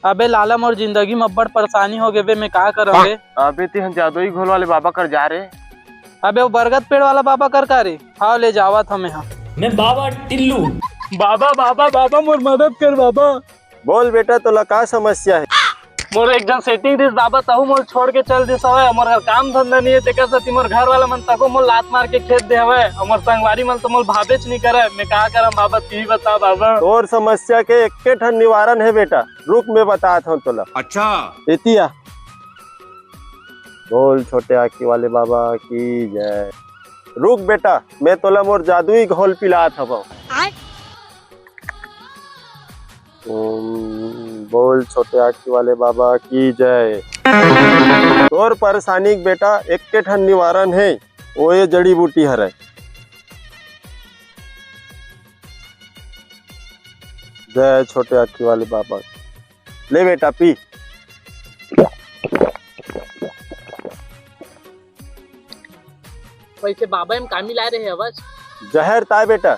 अबे लाला मोर जिंदगी में बड़ परेशानी हो गए बे, मैं का करब बे? अबे ते हम जादुई घोल वाले बाबा कर जा रहे। अबे वो बरगद पेड़ वाला बाबा कर का रे? हाँ ले जावा था मैं। मैं बाबा टिल्लू। बाबा बाबा बाबा मोर मदद कर बाबा। बोल बेटा तोला का समस्या है? मोर एक जन सेटिंग दिस बाबा, तहु मोर छोड़ के चल दिस हवे। मोर घर काम धंधा नहीं है, तेकर सती मोर घर वाला मन तको मोर लात मार के खेत दे हवे। मोर संगवारी मन तो मोर भावेच नहीं करे। मैं का करम बाबा, तू बता बाबा। तोर समस्या के एक ठन निवारण है बेटा, रुक मैं बताता हूँ तोला। अच्छा इतिया बोल छोटे आँखी वाले बाबा की जय। रुक बेटा, मैं तोला मोर जादुई घोल पिलात हूँ। बोल छोटे आँखी वाले बाबा की जय। तोर परेशानी बेटा एक ठन निवारण है, वो ये जड़ी बूटी हरे। जय छोटे आँखी वाले बाबा। ले बेटा पी। वैसे बाबा हम कामी ला रहे हैं बस। जहर ता बेटा।